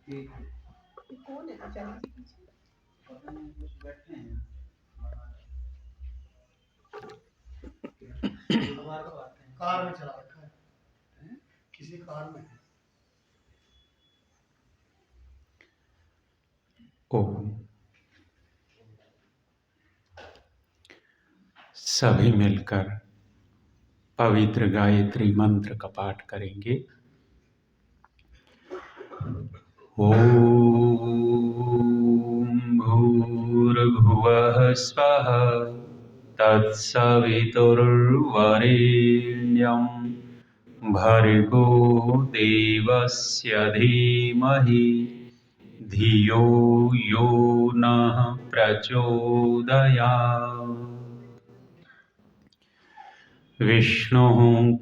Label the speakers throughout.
Speaker 1: ये कौन है आचार्य जी पीछे?
Speaker 2: पता नहीं कुछ बैठे हैं
Speaker 3: कार में चला रखा है, किसी कार में है।
Speaker 2: ओम। सभी मिलकर पवित्र गायत्री मंत्र का पाठ करेंगे। ओम भूर्भुवः स्वः तत्सवितुर्वरेण्यं भर्गो देवस्य धीमहि धियो यो नः प्रचोदयात्। विष्णुः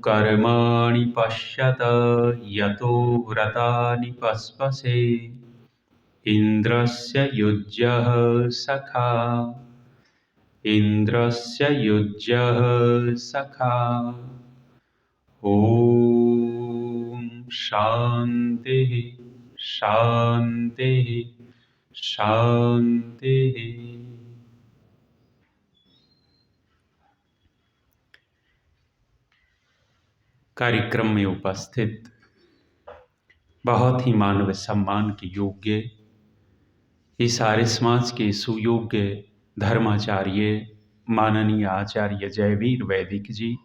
Speaker 2: कर्माणि पश्यत यतो व्रतानि पस्पसे इन्द्रस्य युज्यः सखा इन्द्रस्य युज्यः सखा। ॐ शान्तिः शान्तिः शान्तिः। कार्यक्रम में उपस्थित बहुत ही मानव सम्मान के योग्य इस आर्य समाज के सुयोग्य धर्माचार्य माननीय आचार्य जयवीर वैदिक जी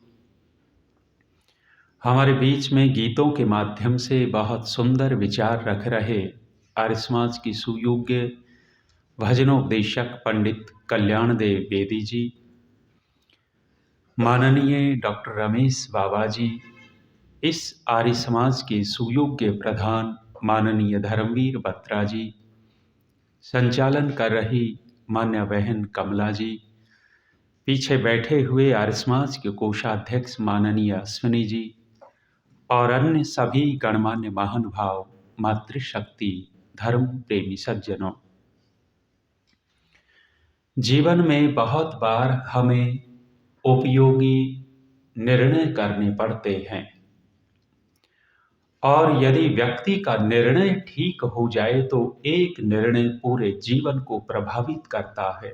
Speaker 2: हमारे बीच में गीतों के माध्यम से बहुत सुंदर विचार रख रहे आर्य समाज की सुयोग्य भजनोपदेशक पंडित कल्याण देव बेदी जी, माननीय डॉक्टर रमेश बाबा जी, इस आर्य समाज के सुयोग्य प्रधान माननीय धर्मवीर बत्रा जी, संचालन कर रही मान्य बहन कमला जी, पीछे बैठे हुए आर्य समाज के कोषाध्यक्ष माननीय अश्विनी जी और अन्य सभी गणमान्य महानुभाव, मातृशक्ति, धर्म प्रेमी सज्जनों। जीवन में बहुत बार हमें उपयोगी निर्णय करने पड़ते हैं और यदि व्यक्ति का निर्णय ठीक हो जाए तो एक निर्णय पूरे जीवन को प्रभावित करता है।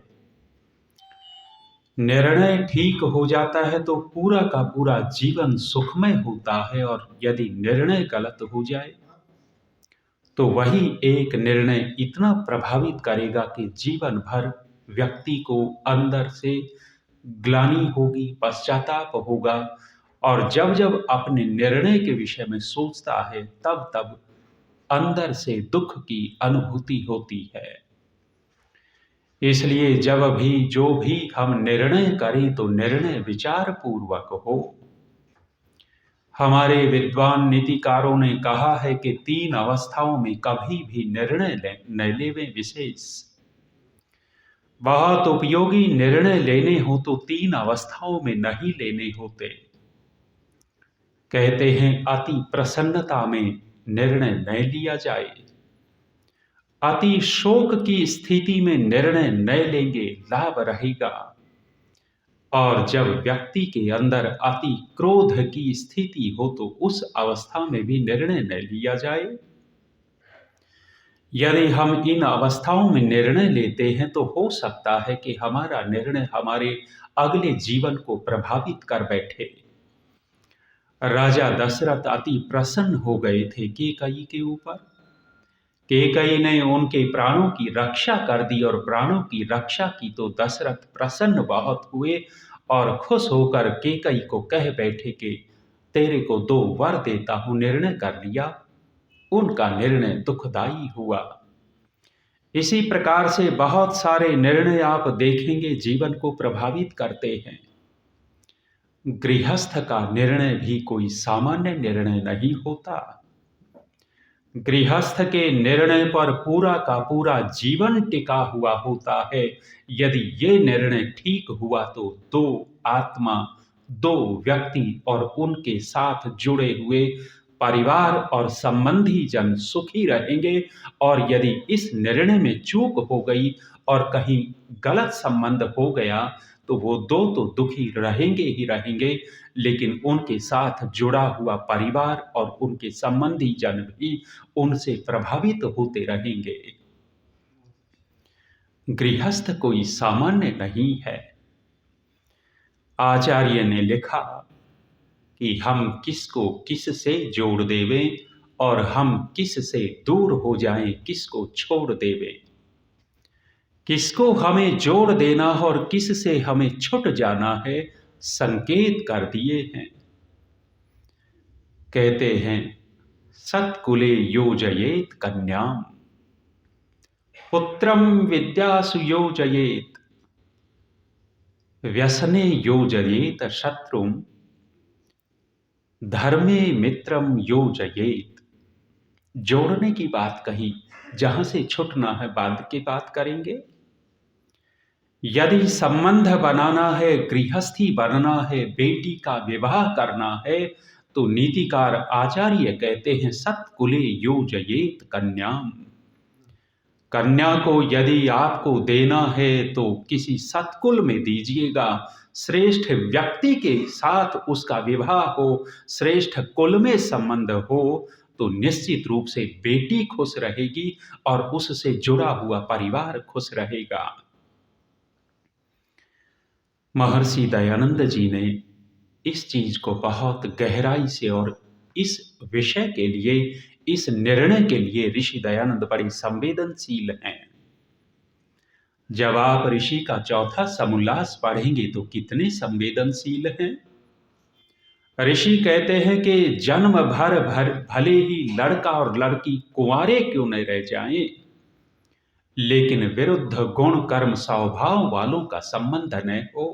Speaker 2: निर्णय ठीक हो जाता है तो पूरा का पूरा जीवन सुखमय होता है और यदि निर्णय गलत हो जाए तो वही एक निर्णय इतना प्रभावित करेगा कि जीवन भर व्यक्ति को अंदर से ग्लानि होगी, पश्चाताप होगा और जब जब अपने निर्णय के विषय में सोचता है तब तब अंदर से दुख की अनुभूति होती है। इसलिए जब भी जो भी हम निर्णय करें तो निर्णय विचार पूर्वक हो। हमारे विद्वान नीतिकारों ने कहा है कि 3 अवस्थाओं में कभी भी निर्णय न लेवें विशेष। बहुत उपयोगी निर्णय लेने हो तो 3 अवस्थाओं में नहीं लेने होते। कहते हैं अति प्रसन्नता में निर्णय न लिया जाए, अति शोक की स्थिति में निर्णय न लेंगे लाभ रहेगा और जब व्यक्ति के अंदर अति क्रोध की स्थिति हो तो उस अवस्था में भी निर्णय न लिया जाए। यदि हम इन अवस्थाओं में निर्णय लेते हैं तो हो सकता है कि हमारा निर्णय हमारे अगले जीवन को प्रभावित कर बैठे। राजा दशरथ अति प्रसन्न हो गए थे कैकेयी के ऊपर। कैकेयी ने उनके प्राणों की रक्षा कर दी और प्राणों की रक्षा की तो दशरथ प्रसन्न बहुत हुए और खुश होकर कैकेयी को कह बैठे कि तेरे को 2 वर देता हूं, निर्णय कर लिया। उनका निर्णय दुखदायी हुआ। इसी प्रकार से बहुत सारे निर्णय आप देखेंगे जीवन को प्रभावित करते हैं। गृहस्थ का निर्णय भी कोई सामान्य निर्णय नहीं होता। गृहस्थ के निर्णय पर पूरा का पूरा जीवन टिका हुआ होता है। यदि ये निर्णय ठीक हुआ तो 2 आत्मा, 2 व्यक्ति और उनके साथ जुड़े हुए परिवार और संबंधी जन सुखी रहेंगे और यदि इस निर्णय में चूक हो गई और कहीं गलत संबंध हो गया तो वो दो तो दुखी रहेंगे ही रहेंगे, लेकिन उनके साथ जुड़ा हुआ परिवार और उनके संबंधी जन भी उनसे प्रभावित होते रहेंगे। गृहस्थ कोई सामान्य नहीं है। आचार्य ने लिखा कि हम किसको किससे जोड़ देवें और हम किससे दूर हो जाएं, किसको छोड़ देवें। किसको हमें जोड़ देना और किससे हमें छुट जाना है, संकेत कर दिए हैं। कहते हैं सत्कुले योजयेत कन्याम, पुत्रम विद्यासु योजयेत, व्यसने योजयेत शत्रुम, धर्मे मित्रम योजयेत। जोड़ने की बात कही, जहां से छुटना है बाद की बात करेंगे। यदि संबंध बनाना है, गृहस्थी बनना है, बेटी का विवाह करना है, तो नीतिकार आचार्य कहते हैं सत्कुले योजयेत कन्याम। कन्या को यदि आपको देना है तो किसी सत्कुल में दीजिएगा, श्रेष्ठ व्यक्ति के साथ उसका विवाह हो, श्रेष्ठ कुल में संबंध हो, तो निश्चित रूप से बेटी खुश रहेगी और उससे जुड़ा हुआ परिवार खुश रहेगा। महर्षि दयानंद जी ने इस चीज को बहुत गहराई से और इस विषय के लिए, इस निर्णय के लिए ऋषि दयानंद बड़े संवेदनशील हैं। जब आप ऋषि का चौथा समुल्लास पढ़ेंगे तो कितने संवेदनशील हैं। ऋषि कहते हैं कि जन्म भर भले ही लड़का और लड़की कुंवारे क्यों न रह जाएं, लेकिन विरुद्ध गुण कर्म स्वभाव वालों का संबंध न हो,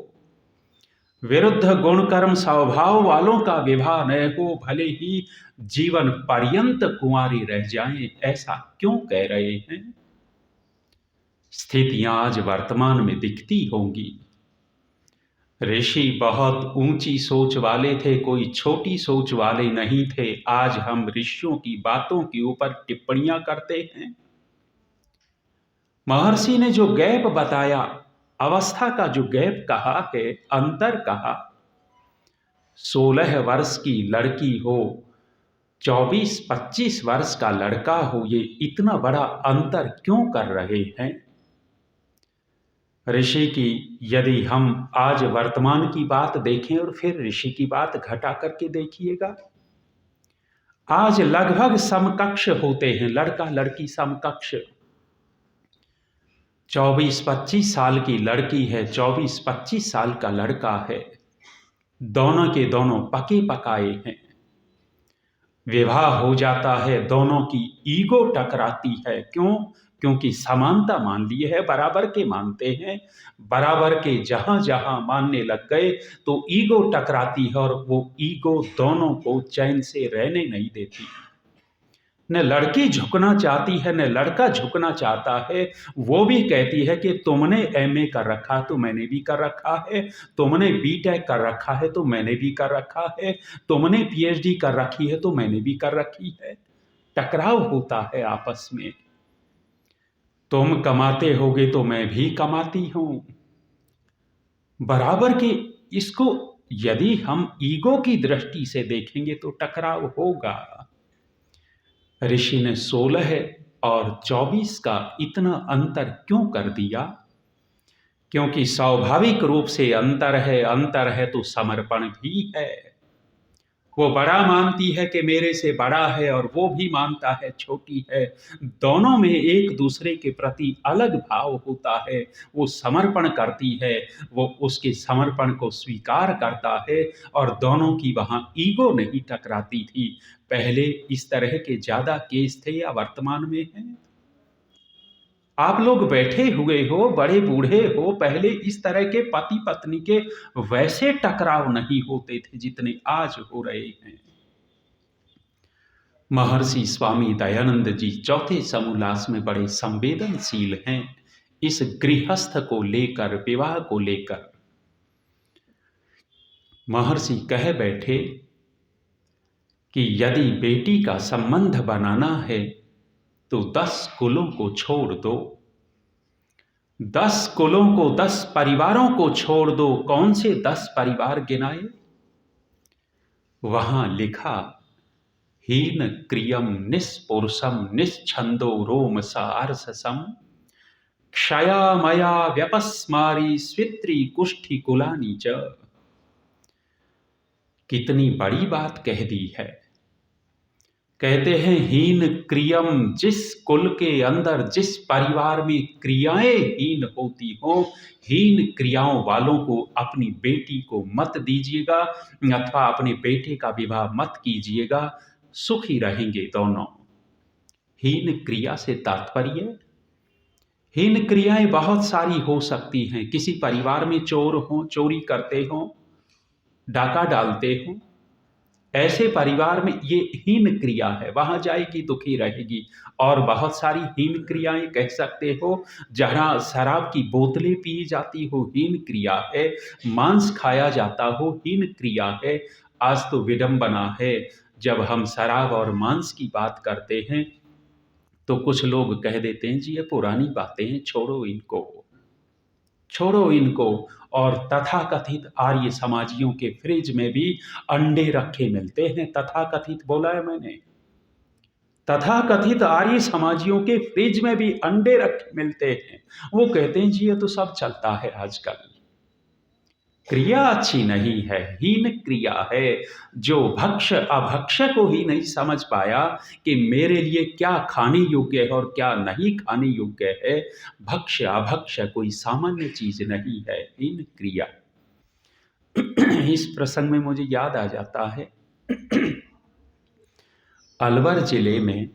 Speaker 2: विरुद्ध गुण कर्म स्वभाव वालों का विवाह न हो, भले ही जीवन पर्यंत कुंवारी रह जाएं। ऐसा क्यों कह रहे हैं? स्थितियां आज वर्तमान में दिखती होंगी। ऋषि बहुत ऊंची सोच वाले थे, कोई छोटी सोच वाले नहीं थे। आज हम ऋषियों की बातों के ऊपर टिप्पणियां करते हैं। महर्षि ने जो गैप बताया, अवस्था का जो गैप कहा है, अंतर कहा, 16 वर्ष की लड़की हो, 24-25 वर्ष का लड़का हो, ये इतना बड़ा अंतर क्यों कर रहे हैं? ऋषि की यदि हम आज वर्तमान की बात देखें और फिर ऋषि की बात घटा करके देखिएगा, आज लगभग समकक्ष होते हैं, लड़का लड़की समकक्ष। 24-25 साल की लड़की है, 24-25 साल का लड़का है, दोनों के दोनों पके पकाए हैं। विवाह हो जाता है, दोनों की ईगो टकराती है। क्यों? क्योंकि समानता मान ली है, बराबर के मानते हैं। बराबर के जहां जहां मानने लग गए तो ईगो टकराती है और वो ईगो दोनों को चैन से रहने नहीं देती। न लड़की झुकना चाहती है, न लड़का झुकना चाहता है। वो भी कहती है कि तुमने एमए कर रखा तो मैंने भी कर रखा है, तुमने बीटेक कर रखा है तो मैंने भी कर रखा है, तुमने पीएचडी कर रखी है तो मैंने भी कर रखी है। टकराव होता है आपस में। तुम कमाते होगे तो मैं भी कमाती हूं। बराबर के इसको यदि हम ईगो की दृष्टि से देखेंगे तो टकराव होगा। ऋषि ने 16 और 24 का इतना अंतर क्यों कर दिया? क्योंकि स्वाभाविक रूप से अंतर है तो समर्पण भी है। वो बड़ा मानती है कि मेरे से बड़ा है और वो भी मानता है छोटी है। दोनों में एक दूसरे के प्रति अलग भाव होता है। वो समर्पण करती है, वो उसके समर्पण को स्वीकार करता है और दोनों की वहां ईगो नहीं टकराती थी। पहले इस तरह के ज्यादा केस थे या वर्तमान में हैं? आप लोग बैठे हुए हो, बड़े बूढ़े हो, पहले इस तरह के पति पत्नी के वैसे टकराव नहीं होते थे जितने आज हो रहे हैं। महर्षि स्वामी दयानंद जी चौथे समोल्लास में बड़े संवेदनशील हैं इस गृहस्थ को लेकर, विवाह को लेकर। महर्षि कह बैठे कि यदि बेटी का संबंध बनाना है तो 10 कुलों को छोड़ दो। 10 कुलों को 10 परिवारों को छोड़ दो, कौन से 10 परिवार गिनाए? वहां लिखा, हीन क्रियम निस्पुरुषम निश्छंदो रोम सारसम क्षया मया व्यपस्मारी स्वित्री कुष्ठी कुलानी च। कितनी बड़ी बात कह दी है। कहते हैं हीन क्रियम, जिस कुल के अंदर जिस परिवार में क्रियाएं हीन होती हो, हीन क्रियाओं वालों को अपनी बेटी को मत दीजिएगा अथवा अपने बेटे का विवाह मत कीजिएगा, सुखी रहेंगे दोनों। हीन क्रिया से तात्पर्य, हीन क्रियाएं बहुत सारी हो सकती हैं। किसी परिवार में चोर हो, चोरी करते हो, डाका डालते हो, ऐसे परिवार में ये हीन क्रिया है, वहां जाएगी दुखी रहेगी। और बहुत सारी हीन क्रियाएं कह सकते हो, जहां शराब की बोतलें पी जाती हो, हीन क्रिया है। मांस खाया जाता हो, हीन क्रिया है। आज तो विडंबना है, जब हम शराब और मांस की बात करते हैं तो कुछ लोग कह देते हैं जी ये पुरानी बातें हैं, छोड़ो इनको, छोड़ो इनको। और तथाकथित आर्य समाजियों के फ्रिज में भी अंडे रखे मिलते हैं। तथाकथित बोला है मैंने, तथाकथित आर्य समाजियों के फ्रिज में भी अंडे रखे मिलते हैं। वो कहते हैं जी ये तो सब चलता है आजकल। क्रिया अच्छी नहीं है, हीन क्रिया है। जो भक्ष अभक्ष को ही नहीं समझ पाया कि मेरे लिए क्या खाने योग्य है और क्या नहीं खाने योग्य है, भक्ष अभक्ष कोई सामान्य चीज नहीं है, हीन क्रिया। इस प्रसंग में मुझे याद आ जाता है, अलवर जिले में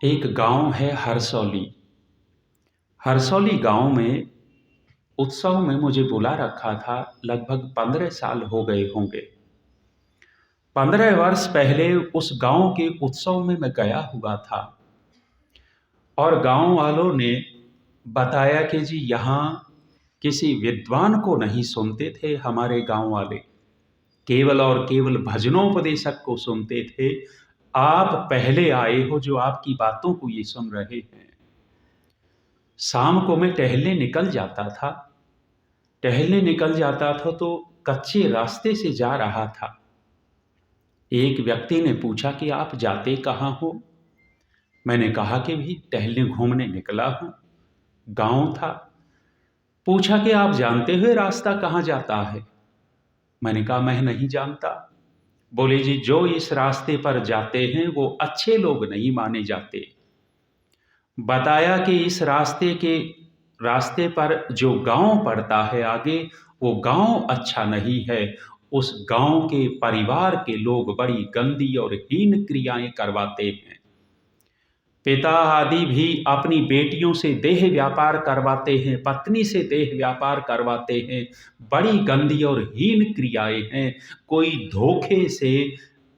Speaker 2: एक गांव है हरसौली। हरसौली गांव में उत्सव में मुझे बुला रखा था। लगभग 15 साल हो गए होंगे। 15 वर्ष पहले उस गांव के उत्सव में मैं गया हुआ था और गांव वालों ने बताया कि जी यहाँ किसी विद्वान को नहीं सुनते थे हमारे गांव वाले, केवल और केवल भजनोपदेशक को सुनते थे। आप पहले आए हो जो आपकी बातों को ये सुन रहे हैं। शाम को मैं टहलने निकल जाता था। टहलने निकल जाता था तो कच्चे रास्ते से जा रहा था। एक व्यक्ति ने पूछा कि आप जाते कहाँ हो? मैंने कहा कि भी टहलने घूमने निकला हूँ, गांव था। पूछा कि आप जानते हो रास्ता कहाँ जाता है? मैंने कहा मैं नहीं जानता। बोले जी जो इस रास्ते पर जाते हैं वो अच्छे लोग नहीं माने जाते। बताया कि इस रास्ते पर जो गांव पड़ता है आगे, वो गांव अच्छा नहीं है। उस गांव के परिवार के लोग बड़ी गंदी और हीन क्रियाएं करवाते हैं। पिता आदि भी अपनी बेटियों से देह व्यापार करवाते हैं, पत्नी से देह व्यापार करवाते हैं। बड़ी गंदी और हीन क्रियाएं हैं। कोई धोखे से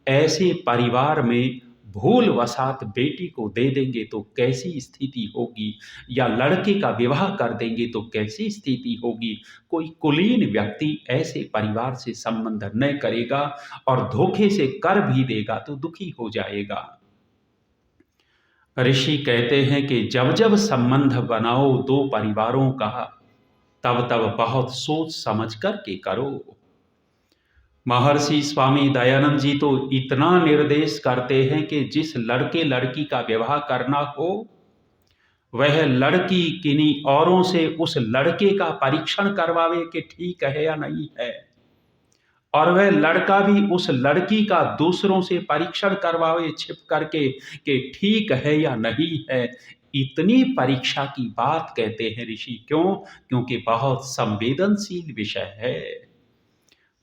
Speaker 2: ऐसे परिवार में भूल वसात बेटी को दे देंगे तो कैसी स्थिति होगी, या लड़के का विवाह कर देंगे तो कैसी स्थिति होगी। कोई कुलीन व्यक्ति ऐसे परिवार से संबंध न करेगा और धोखे से कर भी देगा तो दुखी हो जाएगा। ऋषि कहते हैं कि जब जब संबंध बनाओ दो परिवारों का, तब तब बहुत सोच समझ कर के करो। महर्षि स्वामी दयानंद जी तो इतना निर्देश करते हैं कि जिस लड़के लड़की का विवाह करना हो, वह लड़की किन्हीं औरों से उस लड़के का परीक्षण करवावे कि ठीक है या नहीं है, और वह लड़का भी उस लड़की का दूसरों से परीक्षण करवावे छिप करके कि ठीक है या नहीं है। इतनी परीक्षा की बात कहते हैं ऋषि। क्यों? क्योंकि बहुत संवेदनशील विषय है।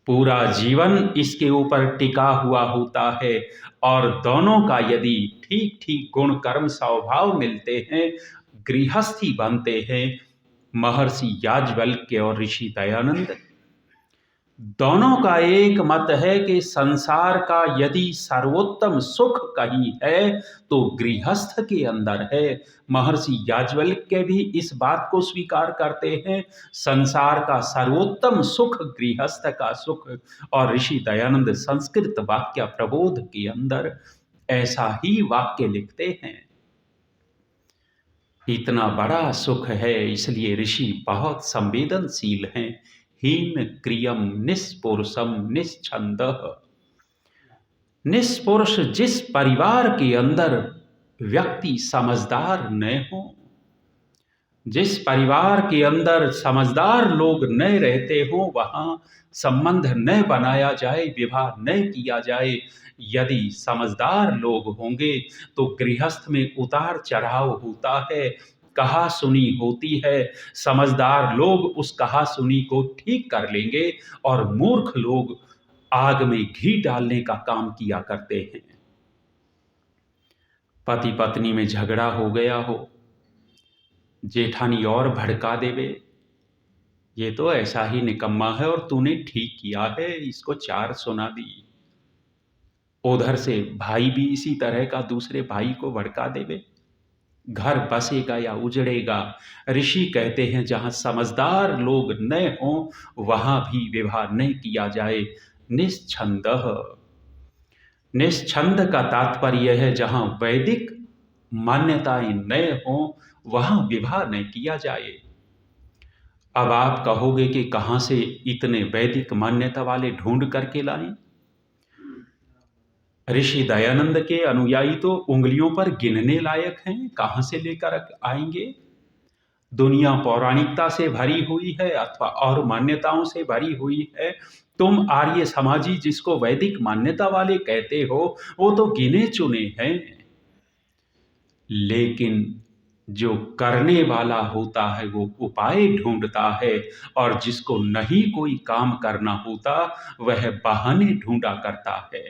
Speaker 2: पूरा जीवन इसके ऊपर टिका हुआ होता है। और दोनों का यदि ठीक ठीक गुण कर्म स्वभाव मिलते हैं, गृहस्थी बनते हैं। महर्षि याज्ञवल्क्य और ऋषि दयानंद दोनों का एक मत है कि संसार का यदि सर्वोत्तम सुख कहीं है तो गृहस्थ के अंदर है। महर्षि याज्ञवल्क्य भी इस बात को स्वीकार करते हैं, संसार का सर्वोत्तम सुख गृहस्थ का सुख। और ऋषि दयानंद संस्कृत वाक्य प्रबोध के अंदर ऐसा ही वाक्य लिखते हैं। इतना बड़ा सुख है, इसलिए ऋषि बहुत संवेदनशील हैं। हीन क्रियम निस्पुरुषम निश्छंदः। निस्पुरुष जिस परिवार के अंदर व्यक्ति समझदार न हो, जिस परिवार के अंदर समझदार लोग न रहते हो, वहां संबंध न बनाया जाए, विवाह न किया जाए। यदि समझदार लोग होंगे तो गृहस्थ में उतार चढ़ाव होता है, कहा सुनी होती है। समझदार लोग उस कहा सुनी को ठीक कर लेंगे और मूर्ख लोग आग में घी डालने का काम किया करते हैं। पति पत्नी में झगड़ा हो गया हो, जेठानी और भड़का देवे, ये तो ऐसा ही निकम्मा है और तूने ठीक किया है, इसको चार सुना दी। उधर से भाई भी इसी तरह का दूसरे भाई को भड़का देवे, घर बसेगा या उजड़ेगा। ऋषि कहते हैं जहां समझदार लोग न हो वहां भी विवाह नहीं किया जाए। निश्छंदः, निश्छंद का तात्पर्य है जहां वैदिक मान्यताएं न हो वहां विवाह नहीं किया जाए। अब आप कहोगे कि कहां से इतने वैदिक मान्यता वाले ढूंढ करके लाएं? ऋषि दयानंद के अनुयायी तो उंगलियों पर गिनने लायक हैं, कहां से लेकर आएंगे? दुनिया पौराणिकता से भरी हुई है अथवा और मान्यताओं से भरी हुई है। तुम आर्य समाजी जिसको वैदिक मान्यता वाले कहते हो, वो तो गिने चुने हैं। लेकिन जो करने वाला होता है वो उपाय ढूंढता है, और जिसको नहीं कोई काम करना होता वह बहाने ढूंढा करता है।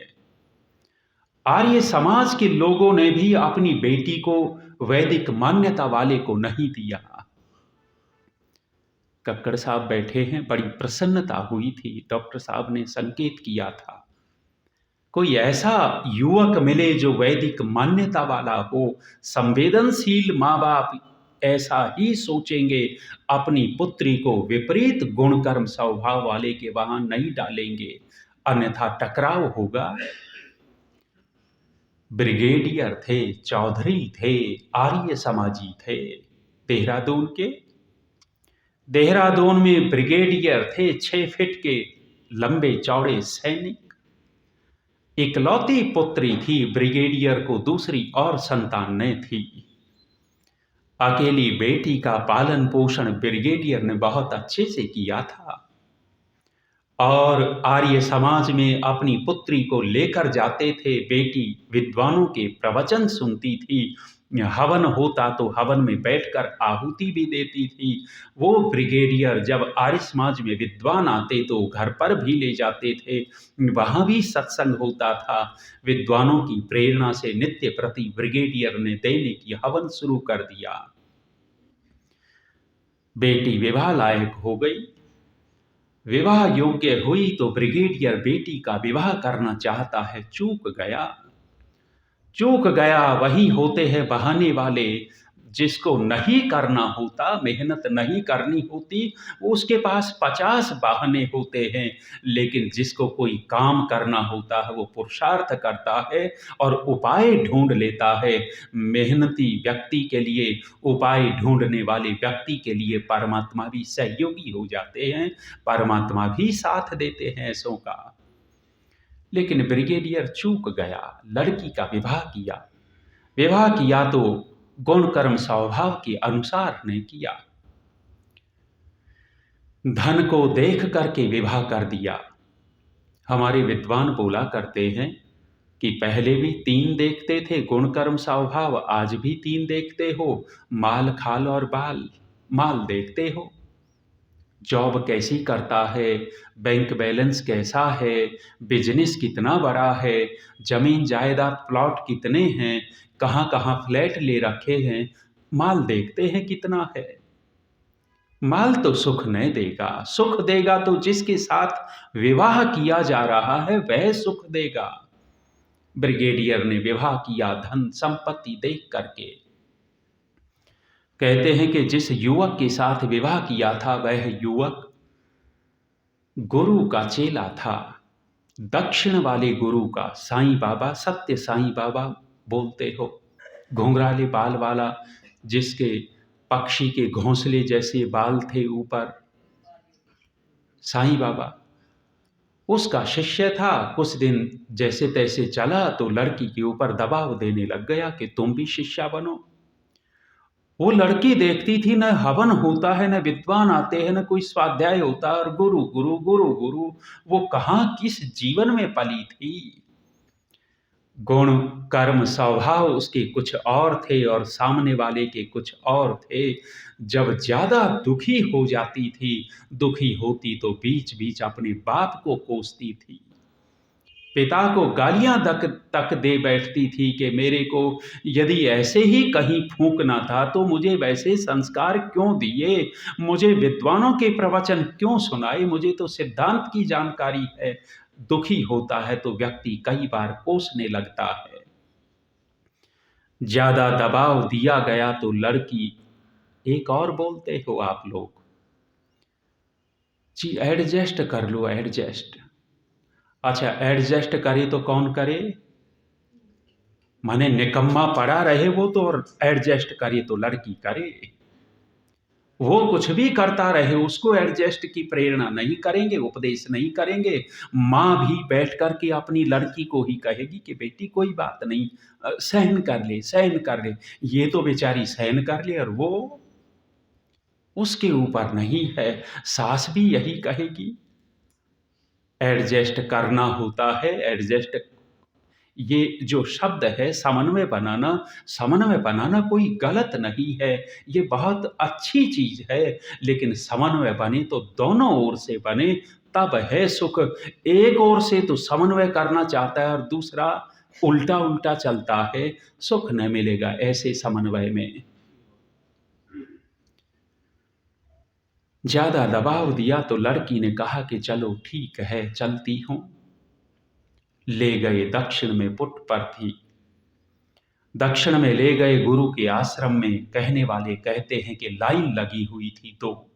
Speaker 2: आर्य समाज के लोगों ने भी अपनी बेटी को वैदिक मान्यता वाले को नहीं दिया। कक्कड़ साहब बैठे हैं, बड़ी प्रसन्नता हुई थी। डॉक्टर साहब ने संकेत किया था कोई ऐसा युवक मिले जो वैदिक मान्यता वाला हो। संवेदनशील माँ बाप ऐसा ही सोचेंगे, अपनी पुत्री को विपरीत गुण कर्म स्वभाव वाले के वहां नहीं डालेंगे, अन्यथा टकराव होगा। ब्रिगेडियर थे, चौधरी थे, आर्य समाजी थे देहरादून के। देहरादून में ब्रिगेडियर थे 6 फीट के लंबे चौड़े सैनिक। इकलौती पुत्री थी ब्रिगेडियर को, दूसरी और संतान न थी। अकेली बेटी का पालन पोषण ब्रिगेडियर ने बहुत अच्छे से किया था, और आर्य समाज में अपनी पुत्री को लेकर जाते थे। बेटी विद्वानों के प्रवचन सुनती थी, हवन होता तो हवन में बैठकर आहुति भी देती थी। वो ब्रिगेडियर जब आर्य समाज में विद्वान आते तो घर पर भी ले जाते थे, वहां भी सत्संग होता था। विद्वानों की प्रेरणा से नित्य प्रति ब्रिगेडियर ने दैनिक हवन शुरू कर दिया। बेटी विवाह लायक हो गई, विवाह योग्य हुई तो ब्रिगेडियर बेटी का विवाह करना चाहता है, चूक गया। वही होते हैं बहाने वाले। जिसको नहीं करना होता, मेहनत नहीं करनी होती, उसके पास 50 बहाने होते हैं। लेकिन जिसको कोई काम करना होता है वो पुरुषार्थ करता है और उपाय ढूंढ लेता है। मेहनती व्यक्ति के लिए, उपाय ढूंढने वाले व्यक्ति के लिए परमात्मा भी सहयोगी हो जाते हैं, परमात्मा भी साथ देते हैं ऐसों का। लेकिन ब्रिगेडियर चूक गया, लड़की का विवाह किया तो गुण कर्म स्वभाव के अनुसार ने किया। धन को देख करके विवाह कर दिया। हमारे विद्वान बोला करते हैं कि पहले भी 3 देखते थे गुण कर्म स्वभाव, आज भी 3 देखते हो, माल खाल और बाल। माल देखते हो, जॉब कैसी करता है, बैंक बैलेंस कैसा है, बिजनेस कितना बड़ा है, जमीन जायदाद प्लॉट कितने हैं, कहाँ कहाँ फ्लैट ले रखे हैं। माल देखते हैं कितना है। माल तो सुख नहीं देगा, सुख देगा तो जिसके साथ विवाह किया जा रहा है वह सुख देगा। ब्रिगेडियर ने विवाह किया धन संपत्ति देख करके। कहते हैं कि जिस युवक के साथ विवाह किया था वह युवक गुरु का चेला था, दक्षिण वाले गुरु का। साईं बाबा, सत्य साईं बाबा बोलते हो, घुंघराले बाल वाला जिसके पक्षी के घोंसले जैसे बाल थे ऊपर, साईं बाबा। उसका शिष्य था। कुछ दिन जैसे तैसे चला तो लड़की के ऊपर दबाव देने लग गया कि तुम भी शिष्या बनो। वो लड़की देखती थी, न हवन होता है, न विद्वान आते हैं, न कोई स्वाध्याय होता है, और गुरु गुरु गुरु गुरु। वो कहाँ किस जीवन में पली थी। गुण कर्म स्वभाव उसके कुछ और थे और सामने वाले के कुछ और थे। जब ज्यादा दुखी हो जाती थी, दुखी होती तो बीच बीच अपने बाप को कोसती थी, पिता को गालियां तक दे बैठती थी कि मेरे को यदि ऐसे ही कहीं फूंकना था तो मुझे वैसे संस्कार क्यों दिए, मुझे विद्वानों के प्रवचन क्यों सुनाए, मुझे तो सिद्धांत की जानकारी है। दुखी होता है तो व्यक्ति कई बार कोसने लगता है। ज्यादा दबाव दिया गया तो लड़की, एक और बोलते हो आप लोग जी, एडजस्ट कर लो, एडजस्ट। अच्छा, एडजस्ट करे तो कौन करे, माने निकम्मा पड़ा रहे वो तो, और एडजस्ट करे तो लड़की करे। वो कुछ भी करता रहे उसको एडजस्ट की प्रेरणा नहीं करेंगे, उपदेश नहीं करेंगे। माँ भी बैठ कर के अपनी लड़की को ही कहेगी कि बेटी कोई बात नहीं, सहन कर ले, सहन कर ले। ये तो बेचारी सहन कर ले और वो उसके ऊपर नहीं है। सास भी यही कहेगी। एडजस्ट करना होता है, एडजस्ट। ये जो शब्द है समन्वय बनाना, समन्वय बनाना कोई गलत नहीं है, ये बहुत अच्छी चीज है। लेकिन समन्वय बने तो दोनों ओर से बने, तब है सुख। एक ओर से तो समन्वय करना चाहता है और दूसरा उल्टा उल्टा चलता है, सुख न मिलेगा ऐसे समन्वय में। ज्यादा दबाव दिया तो लड़की ने कहा कि चलो ठीक है, चलती हूं। ले गए दक्षिण में, पुट पर थी, दक्षिण में ले गए गुरु के आश्रम में। कहने वाले कहते हैं कि लाइन लगी हुई थी, तो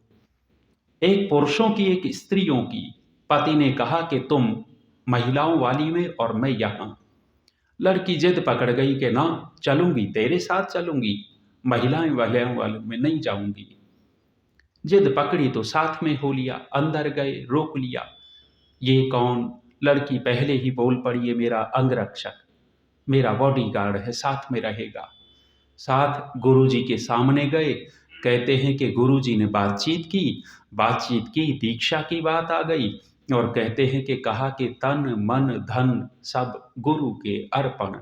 Speaker 2: एक पुरुषों की एक स्त्रियों की। पति ने कहा कि तुम महिलाओं वाली में और मैं यहां। लड़की जिद पकड़ गई कि ना, चलूंगी, तेरे साथ चलूंगी, महिलाएं वाले में नहीं जाऊंगी। जिद पकड़ी तो साथ में हो लिया, अंदर गए, रोक लिया। ये कौन? लड़की पहले ही बोल पड़ी, ये मेरा अंगरक्षक, मेरा बॉडीगार्ड है, साथ में रहेगा। साथ गुरुजी के सामने गए। कहते हैं कि गुरुजी ने बातचीत की, दीक्षा की बात आ गई, और कहते हैं कि कहा कि तन मन धन सब गुरु के अर्पण।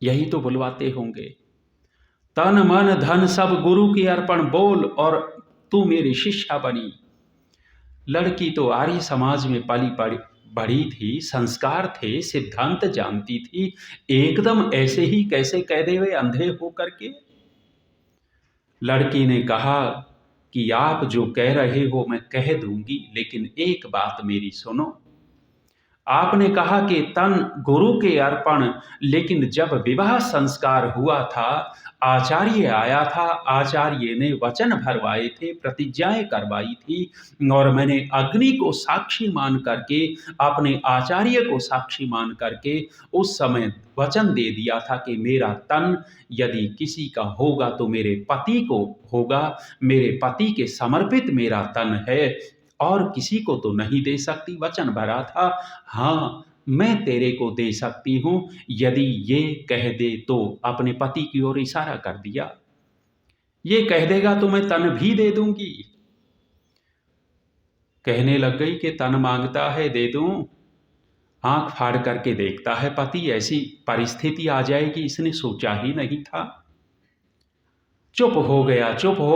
Speaker 2: यही तो बुलवाते होंगे, तन मन धन सब गुरु के अर्पण बोल और तू मेरी शिष्या बनी। लड़की तो आर्य समाज में पली बड़ी थी, संस्कार थे, सिद्धांत जानती थी, एकदम ऐसे ही कैसे कह दे वे अंधे हो करके। लड़की ने कहा कि आप जो कह रहे हो मैं कह दूंगी, लेकिन एक बात मेरी सुनो। आपने कहा कि तन गुरु के अर्पण, लेकिन जब विवाह संस्कार हुआ था, आचार्य आया था, आचार्य ने वचन भरवाए थे, प्रतिज्ञाएं करवाई थी, और मैंने अग्नि को साक्षी मान करके, अपने आचार्य को साक्षी मान करके उस समय वचन दे दिया था कि मेरा तन यदि किसी का होगा तो मेरे पति को होगा, मेरे पति के समर्पित मेरा तन है, और किसी को तो नहीं दे सकती। वचन भरा था, हाँ मैं तेरे को दे सकती हूं यदि ये कह दे तो। अपने पति की ओर इशारा कर दिया, ये कह देगा तो मैं तन भी दे दूंगी। कहने लग गई कि तन मांगता है दे दूं। आंख फाड़ करके देखता है पति, ऐसी परिस्थिति आ जाएगी इसने सोचा ही नहीं था। चुप हो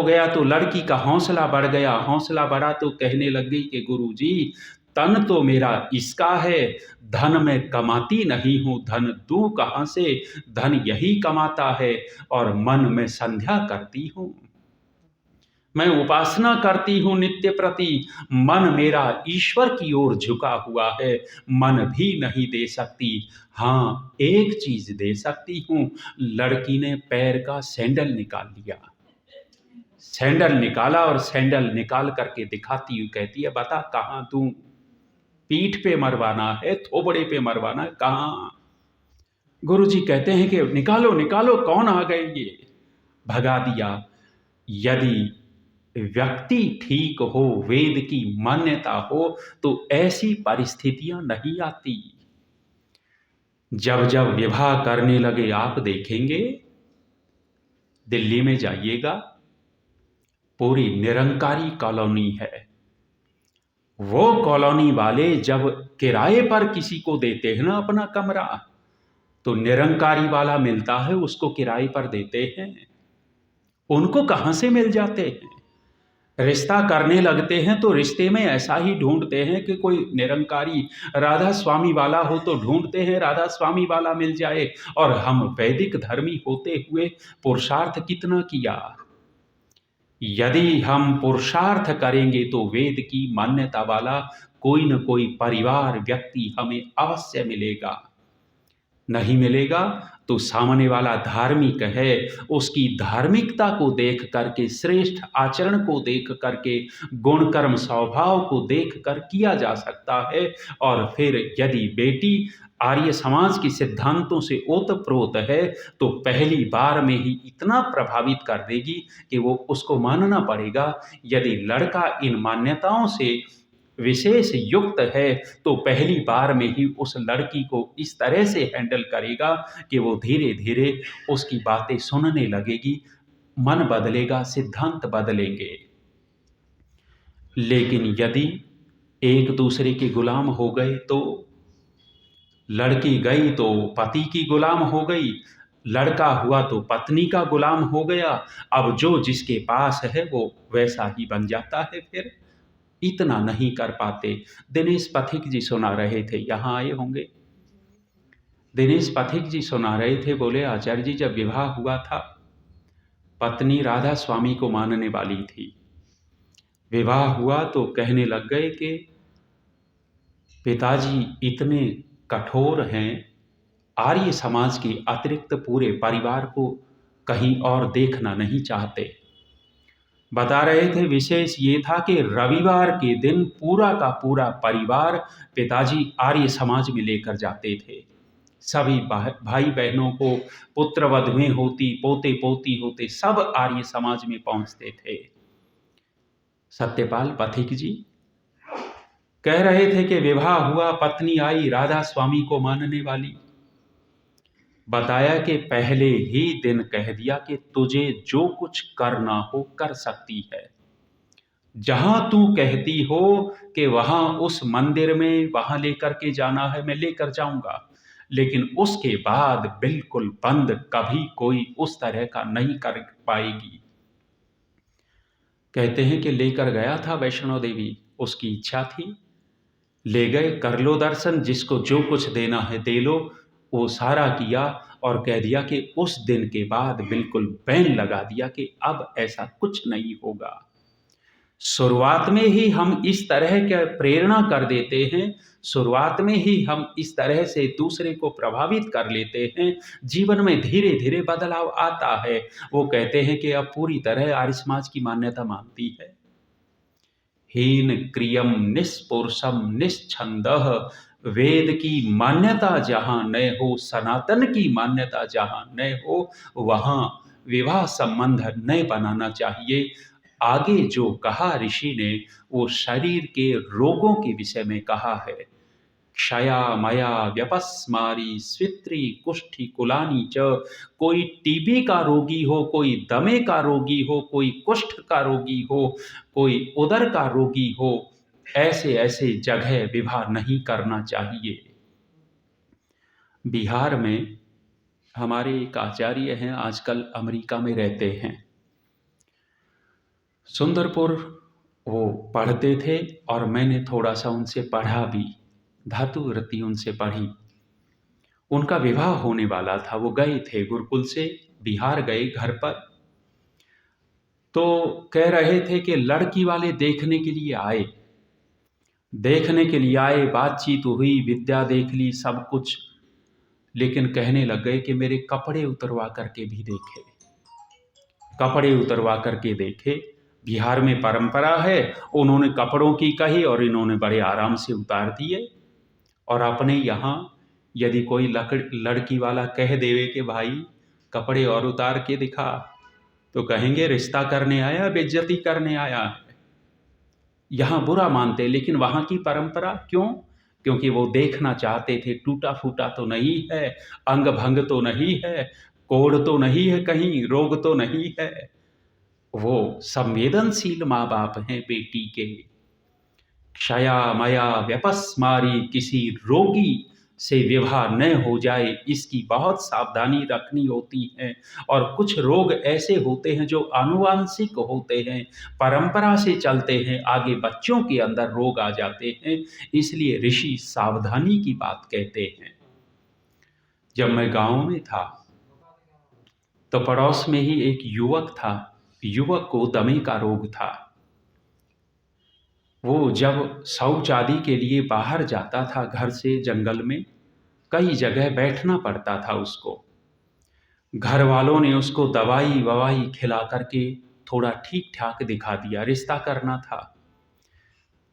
Speaker 2: गया तो लड़की का हौसला बढ़ गया। हौसला बढ़ा तो कहने लग गई कि गुरुजी, तन तो मेरा इसका है, धन मैं कमाती नहीं हूं, धन दूं कहां से, धन यही कमाता है, और मन में संध्या करती हूं, मैं उपासना करती हूं नित्य प्रति, मन मेरा ईश्वर की ओर झुका हुआ है, मन भी नहीं दे सकती। हाँ एक चीज दे सकती हूं। लड़की ने पैर का सैंडल निकाल लिया, सैंडल निकाला, और सैंडल निकाल करके दिखाती हुई कहती है, बता कहां दूं? पीठ पे मरवाना है, थोबड़े पे मरवाना है, कहां? गुरुजी कहते हैं कि निकालो निकालो, कौन आ गए ये? भगा दिया। यदि व्यक्ति ठीक हो, वेद की मान्यता हो, तो ऐसी परिस्थितियां नहीं आती। जब जब विवाह करने लगे, आप देखेंगे, दिल्ली में जाइएगा, पूरी निरंकारी कॉलोनी है। वो कॉलोनी वाले जब किराए पर किसी को देते हैं ना अपना कमरा, तो निरंकारी वाला मिलता है, उसको किराए पर देते हैं। उनको कहां से मिल जाते हैं? रिश्ता करने लगते हैं तो रिश्ते में ऐसा ही ढूंढते हैं कि कोई निरंकारी राधा स्वामी वाला हो, तो ढूंढते हैं राधा स्वामी वाला मिल जाए। और हम वैदिक धर्मी होते हुए पुरुषार्थ कितना किया। यदि हम पुरुषार्थ करेंगे तो वेद की मान्यता वाला कोई न कोई परिवार, व्यक्ति हमें अवश्य मिलेगा। नहीं मिलेगा तो सामने वाला धार्मिक है, उसकी धार्मिकता को देख करके, श्रेष्ठ आचरण को देख करके, गुण कर्म स्वभाव को देख कर किया जा सकता है। और फिर यदि बेटी आर्य समाज के सिद्धांतों से ओतप्रोत है, तो पहली बार में ही इतना प्रभावित कर देगी कि वो उसको मानना पड़ेगा। यदि लड़का इन मान्यताओं से विशेष युक्त है, तो पहली बार में ही उस लड़की को इस तरह से हैंडल करेगा कि वो धीरे धीरे उसकी बातें सुनने लगेगी, मन बदलेगा, सिद्धांत बदलेंगे। लेकिन यदि एक दूसरे के गुलाम हो गए, तो लड़की गई तो पति की गुलाम हो गई, लड़का हुआ तो पत्नी का गुलाम हो गया। अब जो जिसके पास है वो वैसा ही बन जाता है। फिर इतना नहीं कर पाते। दिनेश पथिक जी सुना रहे थे, यहाँ आए होंगे। दिनेश पथिक जी सुना रहे थे, बोले आचार्य जी, जब विवाह हुआ था, पत्नी राधा स्वामी को मानने वाली थी। विवाह हुआ तो कहने लग गए कि पिताजी इतने कठोर हैं, आर्य समाज के अतिरिक्त पूरे परिवार को कहीं और देखना नहीं चाहते। बता रहे थे विशेष ये था कि रविवार के दिन पूरा का पूरा परिवार पिताजी आर्य समाज में लेकर जाते थे। सभी भाई बहनों को, पुत्र वधुएं होती, पोते पोती होते, सब आर्य समाज में पहुंचते थे। सत्यपाल पथिक जी कह रहे थे कि विवाह हुआ, पत्नी आई राधा स्वामी को मानने वाली। बताया कि पहले ही दिन कह दिया कि तुझे जो कुछ करना हो कर सकती है, जहां तू कहती हो कि वहां उस मंदिर में वहां लेकर के जाना है, मैं लेकर जाऊंगा, लेकिन उसके बाद बिल्कुल बंद, कभी कोई उस तरह का नहीं कर पाएगी। कहते हैं कि लेकर गया था वैष्णो देवी, उसकी इच्छा थी, ले गए, कर लो दर्शन, जिसको जो कुछ देना है दे लो। वो सारा किया और कह दिया कि उस दिन के बाद बिल्कुल बैन लगा दिया कि अब ऐसा कुछ नहीं होगा। शुरुआत में ही हम इस तरह के प्रेरणा कर देते हैं, शुरुआत में ही हम इस तरह से दूसरे को प्रभावित कर लेते हैं, जीवन में धीरे धीरे बदलाव आता है। वो कहते हैं कि अब पूरी तरह आर्य समाज की मान्यता मानती है, हीन क्रियम निष्पुरुषम निश्छंदः, वेद की मान्यता जहां न हो, सनातन की मान्यता जहां न हो, वहां विवाह संबंध न बनाना चाहिए। आगे जो कहा ऋषि ने, वो शरीर के रोगों के विषय में कहा है। क्षया मया व्यपस्मारी स्वित्री कुष्ठी कुलानी च। कोई टीबी का रोगी हो, कोई दमे का रोगी हो, कोई कुष्ठ का रोगी हो, कोई उदर का रोगी हो, ऐसे ऐसे जगह विवाह नहीं करना चाहिए। बिहार में हमारे एक आचार्य हैं, आजकल अमेरिका में रहते हैं, सुंदरपुर वो पढ़ते थे और मैंने थोड़ा सा उनसे पढ़ा भी, धातु वृत्ति उनसे पढ़ी। उनका विवाह होने वाला था, वो गए थे गुरुकुल से बिहार गए घर पर, तो कह रहे थे कि लड़की वाले देखने के लिए आए, देखने के लिए आए, बातचीत हुई, विद्या देख ली, सब कुछ, लेकिन कहने लग गए कि मेरे कपड़े उतरवा करके भी देखे, कपड़े उतरवा करके देखे। बिहार में परंपरा है, उन्होंने कपड़ों की कही और इन्होंने बड़े आराम से उतार दिए। और अपने यहाँ यदि कोई लड़की वाला कह देवे कि भाई कपड़े और उतार के दिखा, तो कहेंगे रिश्ता करने आया, बेइज्जती करने आया है। यहाँ बुरा मानते, लेकिन वहाँ की परंपरा क्यों? क्योंकि वो देखना चाहते थे टूटा फूटा तो नहीं है, अंग भंग तो नहीं है, कोढ़ तो नहीं है, कहीं रोग तो नहीं है। वो संवेदनशील माँ बाप हैं बेटी के। क्षया मया व्यपस्मारी, किसी रोगी से विवाह न हो जाए, इसकी बहुत सावधानी रखनी होती है। और कुछ रोग ऐसे होते हैं जो आनुवांशिक होते हैं, परंपरा से चलते हैं, आगे बच्चों के अंदर रोग आ जाते हैं, इसलिए ऋषि सावधानी की बात कहते हैं। जब मैं गांव में था तो पड़ोस में ही एक युवक था। युवक को दमे का रोग था। वो जब शौच आदि के लिए बाहर जाता था घर से जंगल में, कई जगह बैठना पड़ता था उसको। घर वालों ने उसको दवाई ववाई खिला करके थोड़ा ठीक ठाक दिखा दिया, रिश्ता करना था।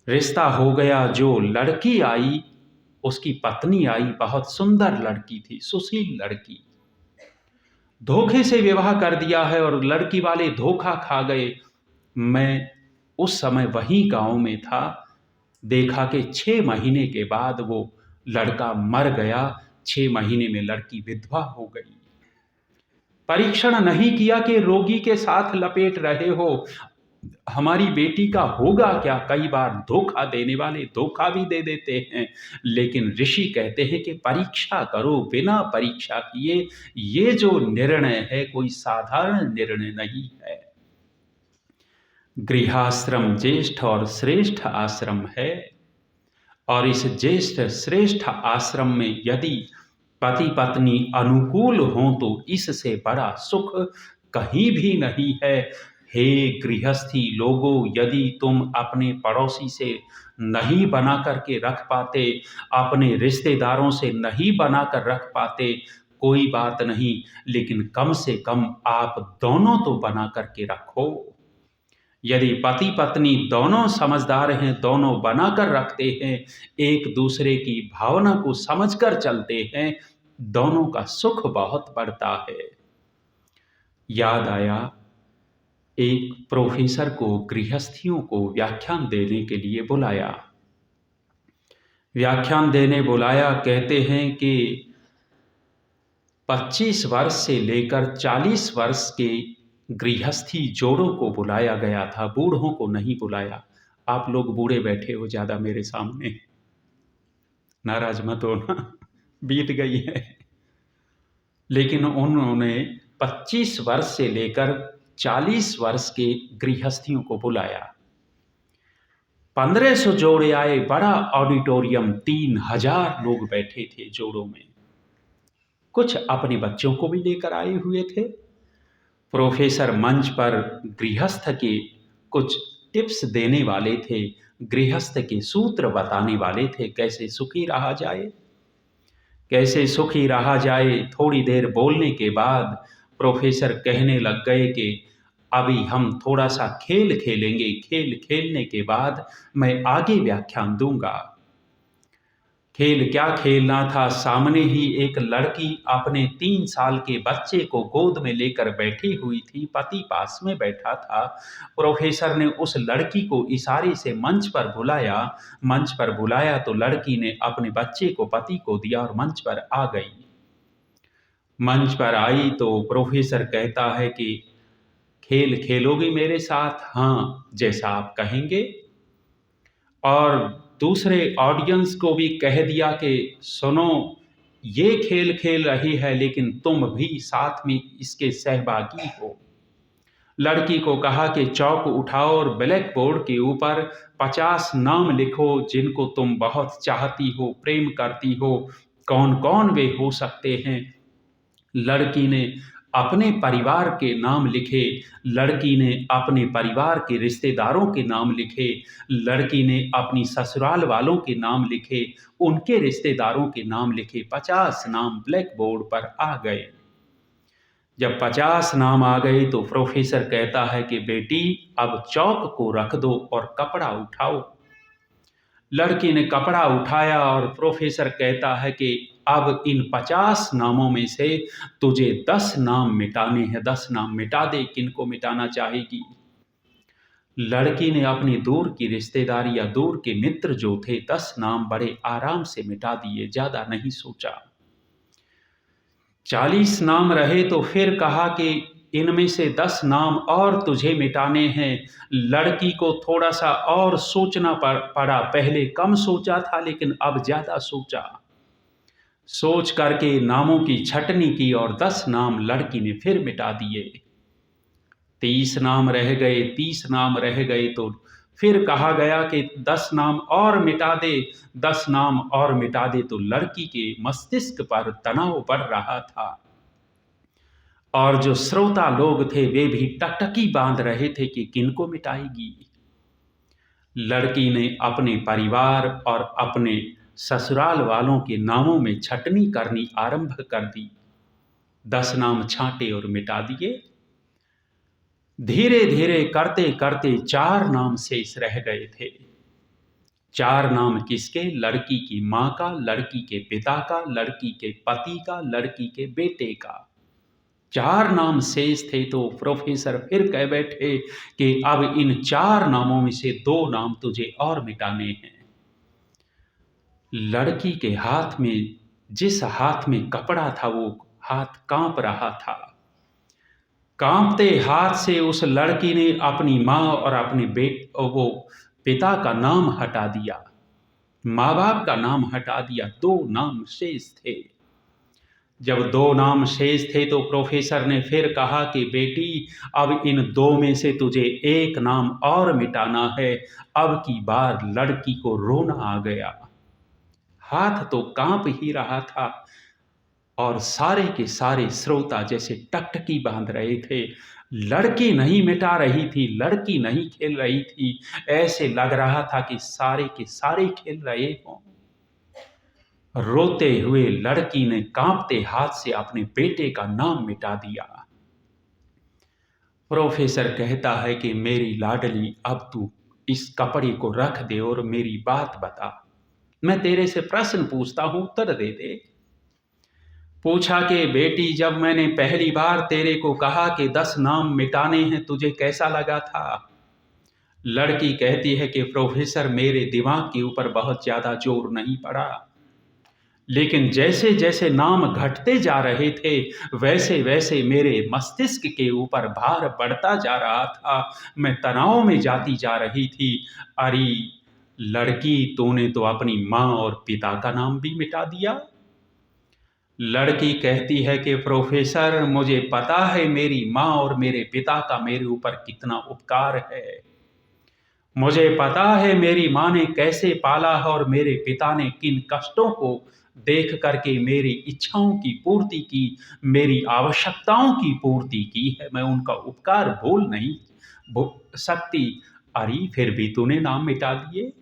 Speaker 2: रिश्ता हो गया, जो लड़की आई, उसकी पत्नी आई, बहुत सुंदर लड़की थी, सुशील लड़की। धोखे से विवाह कर दिया है और लड़की वाले धोखा खा गए। मैं उस समय वहीं गांव में था। देखा कि 6 महीने के बाद वो लड़का मर गया, 6 महीने में लड़की विधवा हो गई। परीक्षण नहीं किया कि रोगी के साथ लपेट रहे हो, हमारी बेटी का होगा क्या। कई बार धोखा देने वाले धोखा भी दे देते हैं, लेकिन ऋषि कहते हैं कि परीक्षा करो, बिना परीक्षा किए। ये जो निर्णय है कोई साधारण निर्णय नहीं है। गृहाश्रम ज्येष्ठ और श्रेष्ठ आश्रम है, और इस ज्येष्ठ श्रेष्ठ आश्रम में यदि पति पत्नी अनुकूल हों तो इससे बड़ा सुख कहीं भी नहीं है। हे गृहस्थी लोगों, यदि तुम अपने पड़ोसी से नहीं बना करके रख पाते, अपने रिश्तेदारों से नहीं बना कर रख पाते, कोई बात नहीं, लेकिन कम से कम आप दोनों तो बना करके रखो। यदि पति पत्नी दोनों समझदार हैं, दोनों बनाकर रखते हैं, एक दूसरे की भावना को समझकर चलते हैं, दोनों का सुख बहुत बढ़ता है। याद आया, एक प्रोफेसर को गृहस्थियों को व्याख्यान देने के लिए बुलाया। व्याख्यान देने बुलाया, कहते हैं कि 25 वर्ष से लेकर 40 वर्ष के गृहस्थी जोड़ों को बुलाया गया था, बूढ़ों को नहीं बुलाया। आप लोग बूढ़े बैठे हो ज़्यादा मेरे सामने, नाराज मत होना, बीत गई है। लेकिन उन्होंने 25 वर्ष से लेकर 40 वर्ष के गृहस्थियों को बुलाया। 1500 जोड़े आए, बड़ा ऑडिटोरियम, 3000 लोग बैठे थे जोड़ों में। कुछ अपने बच्चों को भी लेकर आए हुए थे। प्रोफेसर मंच पर गृहस्थ के कुछ टिप्स देने वाले थे, गृहस्थ के सूत्र बताने वाले थे, कैसे सुखी रहा जाए, कैसे सुखी रहा जाए। थोड़ी देर बोलने के बाद प्रोफेसर कहने लग गए कि अभी हम थोड़ा सा खेल खेलेंगे, खेल खेलने के बाद मैं आगे व्याख्यान दूंगा। खेल क्या खेलना था, सामने ही एक लड़की अपने 3 साल के बच्चे को गोद में लेकर बैठी हुई थी, पति पास में बैठा था। प्रोफेसर ने उस लड़की को इशारे से मंच पर बुलाया। मंच पर बुलाया तो लड़की ने अपने बच्चे को पति को दिया और मंच पर आ गई। मंच पर आई तो प्रोफेसर कहता है कि खेल खेलोगी मेरे साथ? हाँ, जैसा आप कहेंगे। और दूसरे ऑडियंस को भी कह दिया कि सुनो, ये खेल खेल रही है, लेकिन तुम भी साथ में इसके सहभागी हो। लड़की को कहा कि चौक उठाओ और ब्लैक बोर्ड के ऊपर 50 नाम लिखो जिनको तुम बहुत चाहती हो, प्रेम करती हो। कौन कौन वे हो सकते हैं? लड़की ने अपने परिवार के नाम लिखे, लड़की ने अपने परिवार के रिश्तेदारों के नाम लिखे, लड़की ने अपनी ससुराल वालों के नाम लिखे, उनके रिश्तेदारों के नाम लिखे। 50 नाम ब्लैक बोर्ड पर आ गए। जब 50 नाम आ गए तो प्रोफेसर कहता है कि बेटी, अब चौक को रख दो और कपड़ा उठाओ। लड़की ने कपड़ा उठाया और प्रोफेसर कहता है कि अब इन 50 नामों में से तुझे 10 नाम मिटाने हैं, 10 नाम मिटा दे। किनको मिटाना चाहेगी? लड़की ने अपनी दूर की रिश्तेदारी या दूर के मित्र जो थे 10 नाम बड़े आराम से मिटा दिए, ज्यादा नहीं सोचा। 40 नाम रहे तो फिर कहा कि इनमें से 10 नाम और तुझे मिटाने हैं। लड़की को थोड़ा सा और सोचना पड़ा। पहले कम सोचा था लेकिन अब ज्यादा सोचा। सोच करके नामों की छटनी की और 10 नाम लड़की ने फिर मिटा दिए। 30 नाम रह गए, 30 नाम रह गए तो फिर कहा गया कि 10 नाम और मिटा दे, 10 नाम और मिटा दे। तो लड़की के मस्तिष्क पर तनाव बढ़ रहा था और जो श्रोता लोग थे वे भी टकटकी बांध रहे थे कि किनको मिटाएगी। लड़की ने अपने परिवार और अपने ससुराल वालों के नामों में छटनी करनी आरंभ कर दी। 10 नाम छांटे और मिटा दिए। धीरे धीरे करते करते 4 नाम शेष रह गए थे। 4 नाम किसके? लड़की की मां का, लड़की के पिता का, लड़की के पति का, लड़की के बेटे का। 4 नाम शेष थे। तो प्रोफेसर फिर कह बैठे कि अब इन 4 नामों में से 2 नाम तुझे और मिटाने हैं। लड़की के हाथ में, जिस हाथ में कपड़ा था, वो हाथ कांप रहा था। कांपते हाथ से उस लड़की ने अपनी मां और अपने वो पिता का नाम हटा दिया, माँ बाप का नाम हटा दिया। 2 नाम शेष थे। जब 2 नाम शेष थे तो प्रोफेसर ने फिर कहा कि बेटी, अब इन 2 में से तुझे 1 नाम और मिटाना है। अब की बार लड़की को रोना आ गया। हाथ तो कांप ही रहा था और सारे के सारे श्रोता जैसे टकटकी बांध रहे थे। लड़की नहीं मिटा रही थी, लड़की नहीं खेल रही थी। ऐसे लग रहा था कि सारे के सारे खेल रहे हों। रोते हुए लड़की ने कांपते हाथ से अपने बेटे का नाम मिटा दिया। प्रोफेसर कहता है कि मेरी लाडली, अब तू इस कपड़े को रख दे और मेरी बात बता। मैं तेरे से प्रश्न पूछता हूं, उत्तर दे दे। पूछा कि बेटी, जब मैंने पहली बार तेरे को कहा कि 10 नाम मिटाने हैं, तुझे कैसा लगा था? लड़की कहती है कि प्रोफेसर, मेरे दिमाग के ऊपर बहुत ज्यादा जोर नहीं पड़ा, लेकिन जैसे जैसे नाम घटते जा रहे थे वैसे वैसे मेरे मस्तिष्क के ऊपर भार बढ़ता जा रहा था। मैं तनाव में जाती जा रही थी। अरे लड़की, तूने तो अपनी माँ और पिता का नाम भी मिटा दिया। लड़की कहती है कि प्रोफेसर, मुझे पता है मेरी माँ और मेरे पिता का मेरे ऊपर कितना उपकार है। मुझे पता है मेरी माँ ने कैसे पाला है और मेरे पिता ने किन कष्टों को देख करके मेरी इच्छाओं की पूर्ति की, मेरी आवश्यकताओं की पूर्ति की है। मैं उनका उपकार भूल नहीं सकती। अरे फिर भी तूने नाम मिटा दिए।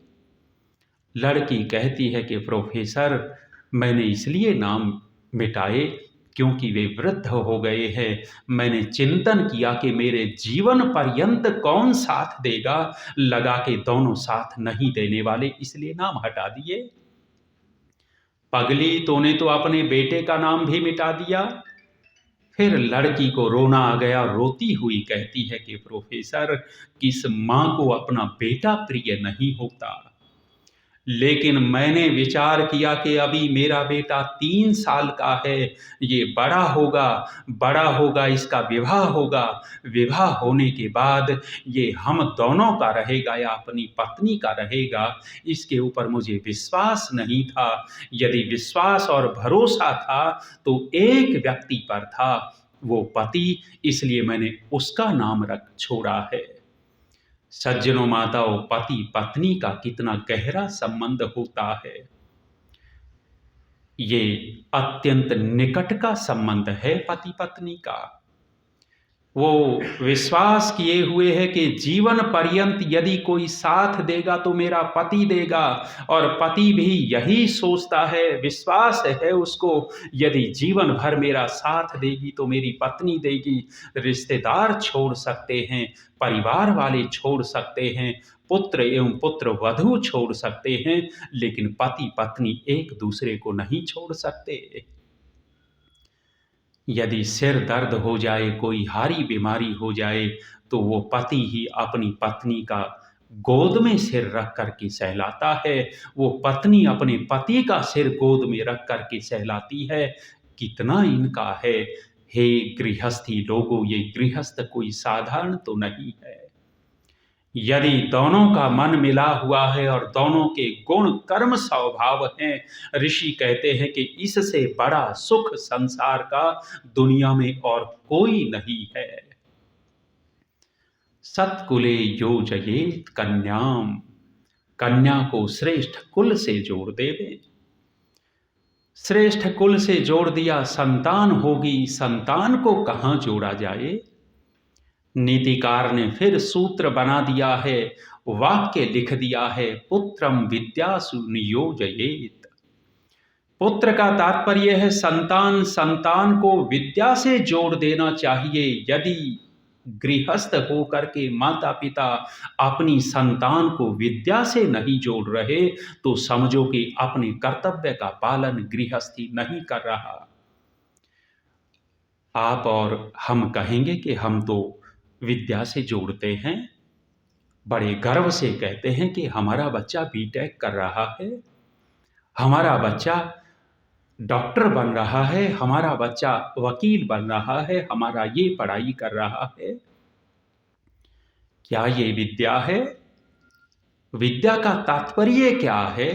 Speaker 2: लड़की कहती है कि प्रोफेसर, मैंने इसलिए नाम मिटाए क्योंकि वे वृद्ध हो गए हैं। मैंने चिंतन किया कि मेरे जीवन पर्यंत कौन साथ देगा, लगा के दोनों साथ नहीं देने वाले, इसलिए नाम हटा दिए। पगली, तूने तो अपने बेटे का नाम भी मिटा दिया। फिर लड़की को रोना आ गया। रोती हुई कहती है कि प्रोफेसर, किस माँ को अपना बेटा प्रिय नहीं होता, लेकिन मैंने विचार किया कि अभी मेरा बेटा 3 साल का है, ये बड़ा होगा, इसका विवाह होगा। विवाह होने के बाद ये हम दोनों का रहेगा या अपनी पत्नी का रहेगा, इसके ऊपर मुझे विश्वास नहीं था। यदि विश्वास और भरोसा था तो एक व्यक्ति पर था, वो पति, इसलिए मैंने उसका नाम रख छोड़ा है। सज्जनों, माताओं, पति पत्नी का कितना गहरा संबंध होता है। ये अत्यंत निकट का संबंध है पति पत्नी का। वो विश्वास किए हुए है कि जीवन पर्यंत यदि कोई साथ देगा तो मेरा पति देगा, और पति भी यही सोचता है, विश्वास है उसको, यदि जीवन भर मेरा साथ देगी तो मेरी पत्नी देगी। रिश्तेदार छोड़ सकते हैं, परिवार वाले छोड़ सकते हैं, पुत्र एवं पुत्र वधू छोड़ सकते हैं, लेकिन पति पत्नी एक दूसरे को नहीं छोड़ सकते। यदि सिर दर्द हो जाए, कोई हारी बीमारी हो जाए, तो वो पति ही अपनी पत्नी का गोद में सिर रख करके सहलाता है, वो पत्नी अपने पति का सिर गोद में रख करके सहलाती है। कितना इनका है। हे गृहस्थी लोगों, ये गृहस्थ कोई साधारण तो नहीं है। यदि दोनों का मन मिला हुआ है और दोनों के गुण कर्म स्वभाव हैं, ऋषि कहते हैं कि इससे बड़ा सुख संसार का दुनिया में और कोई नहीं है। सत्कुले योजयेत कन्याम, कन्या को श्रेष्ठ कुल से जोड़ देवे। श्रेष्ठ कुल से जोड़ दिया, संतान होगी, संतान को कहां जोड़ा जाए। नीतिकार ने फिर सूत्र बना दिया है, वाक्य लिख दिया है, पुत्रम विद्यासु नियोजयेत। पुत्र का तात्पर्य है संतान, संतान को विद्या से जोड़ देना चाहिए। यदि गृहस्थ होकर के माता पिता अपनी संतान को विद्या से नहीं जोड़ रहे, तो समझो कि अपने कर्तव्य का पालन गृहस्थी नहीं कर रहा। आप और हम कहेंगे कि हम तो विद्या से जोड़ते हैं, बड़े गर्व से कहते हैं कि हमारा बच्चा बीटेक कर रहा है, हमारा बच्चा डॉक्टर बन रहा है, हमारा बच्चा वकील बन रहा है, हमारा ये पढ़ाई कर रहा है। क्या ये विद्या है? विद्या का तात्पर्य क्या है?